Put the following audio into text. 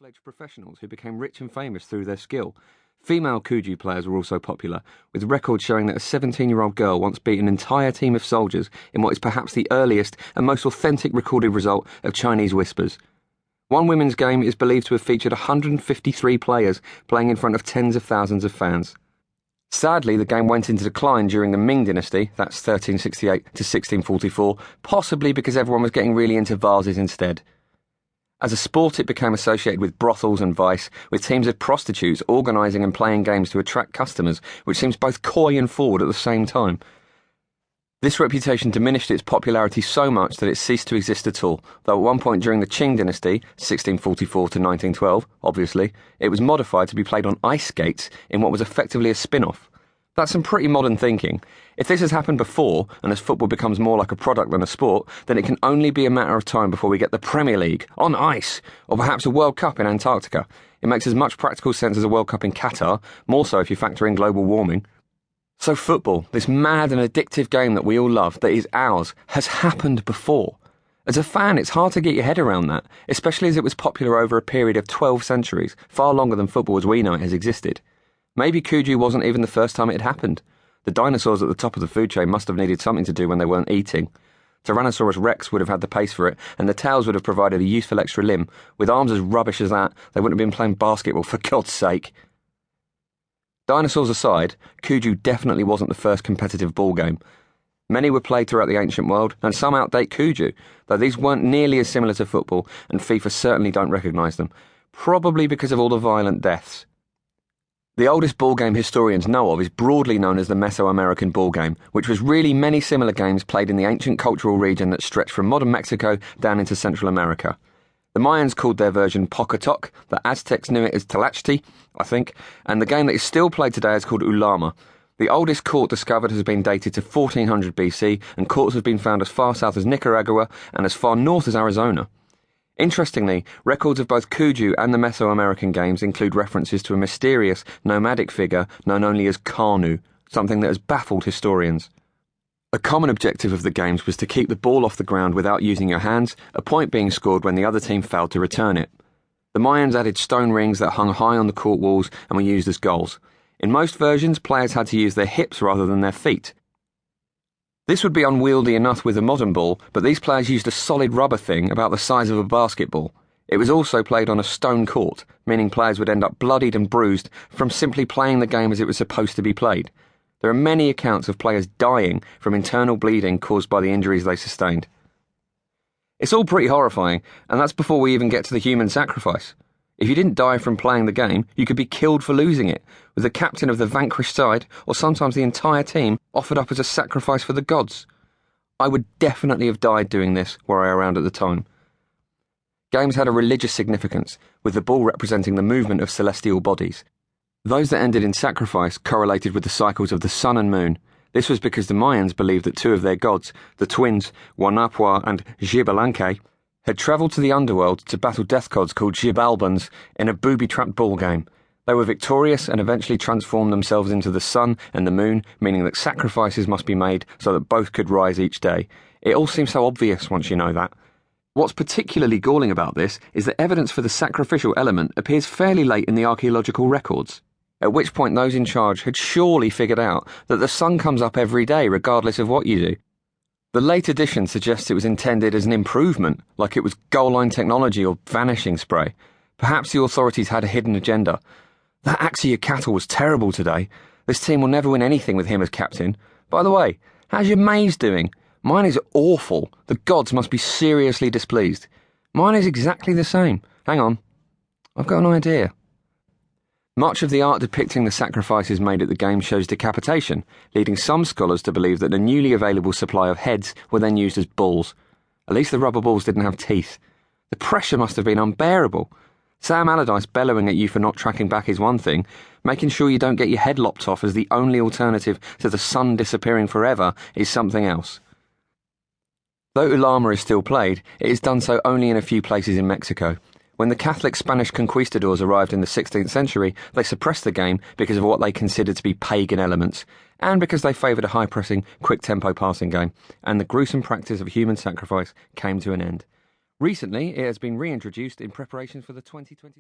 full-fledged professionals who became rich and famous through their skill. Female Kuju players were also popular, with records showing that a 17-year-old girl once beat an entire team of soldiers in what is perhaps the earliest and most authentic recorded result of Chinese whispers. One women's game is believed to have featured 153 players playing in front of tens of thousands of fans. Sadly, the game went into decline during the Ming dynasty, that's 1368 to 1644, possibly because everyone was getting really into vases instead. As a sport, it became associated with brothels and vice, with teams of prostitutes organising and playing games to attract customers, which seems both coy and forward at the same time. This reputation diminished its popularity so much that it ceased to exist at all, though at one point during the Qing dynasty, 1644 to 1912, obviously, it was modified to be played on ice skates in what was effectively a spin-off. That's some pretty modern thinking. If this has happened before, and as football becomes more like a product than a sport, then it can only be a matter of time before we get the Premier League, on ice, or perhaps a World Cup in Antarctica. It makes as much practical sense as a World Cup in Qatar, more so if you factor in global warming. So football, this mad and addictive game that we all love, that is ours, has happened before. As a fan, it's hard to get your head around that, especially as it was popular over a period of 12 centuries, far longer than football as we know it has existed. Maybe Kuju wasn't even the first time it had happened. The dinosaurs at the top of the food chain must have needed something to do when they weren't eating. Tyrannosaurus rex would have had the pace for it, and the tails would have provided a useful extra limb. With arms as rubbish as that, they wouldn't have been playing basketball, for God's sake. Dinosaurs aside, Kuju definitely wasn't the first competitive ball game. Many were played throughout the ancient world, and some outdate Kuju, though these weren't nearly as similar to football, and FIFA certainly don't recognise them, probably because of all the violent deaths. The oldest ball game historians know of is broadly known as the Mesoamerican ball game, which was really many similar games played in the ancient cultural region that stretched from modern Mexico down into Central America. The Mayans called their version Pocatoc, the Aztecs knew it as Tlachtli, I think, and the game that is still played today is called Ulama. The oldest court discovered has been dated to 1400 BC, and courts have been found as far south as Nicaragua and as far north as Arizona. Interestingly, records of both Kuju and the Mesoamerican games include references to a mysterious, nomadic figure known only as Kanu, something that has baffled historians. A common objective of the games was to keep the ball off the ground without using your hands, a point being scored when the other team failed to return it. The Mayans added stone rings that hung high on the court walls and were used as goals. In most versions, players had to use their hips rather than their feet. This would be unwieldy enough with a modern ball, but these players used a solid rubber thing about the size of a basketball. It was also played on a stone court, meaning players would end up bloodied and bruised from simply playing the game as it was supposed to be played. There are many accounts of players dying from internal bleeding caused by the injuries they sustained. It's all pretty horrifying, and that's before we even get to the human sacrifice. If you didn't die from playing the game, you could be killed for losing it, with the captain of the vanquished side, or sometimes the entire team, offered up as a sacrifice for the gods. I would definitely have died doing this were I around at the time. Games had a religious significance, with the ball representing the movement of celestial bodies. Those that ended in sacrifice correlated with the cycles of the sun and moon. This was because the Mayans believed that two of their gods, the twins, Wanapua and Xibalanque, had travelled to the underworld to battle death gods called Xibalbans in a booby-trapped ball game. They were victorious and eventually transformed themselves into the sun and the moon, meaning that sacrifices must be made so that both could rise each day. It all seems so obvious once you know that. What's particularly galling about this is that evidence for the sacrificial element appears fairly late in the archaeological records, at which point those in charge had surely figured out that the sun comes up every day regardless of what you do. The late edition suggests it was intended as an improvement, like it was goal line technology or vanishing spray. Perhaps the authorities had a hidden agenda. That Axia cattle was terrible today. This team will never win anything with him as captain. By the way, how's your maize doing? Mine is awful. The gods must be seriously displeased. Mine is exactly the same. Hang on. I've got an idea. Much of the art depicting the sacrifices made at the game shows decapitation, leading some scholars to believe that the newly available supply of heads were then used as balls. At least the rubber balls didn't have teeth. The pressure must have been unbearable. Sam Allardyce bellowing at you for not tracking back is one thing. Making sure you don't get your head lopped off as the only alternative to the sun disappearing forever is something else. Though Ulama is still played, it is done so only in a few places in Mexico. When the Catholic Spanish conquistadors arrived in the 16th century, they suppressed the game because of what they considered to be pagan elements, and because they favoured a high-pressing, quick-tempo passing game, and the gruesome practice of human sacrifice came to an end. Recently, it has been reintroduced in preparation for the 2022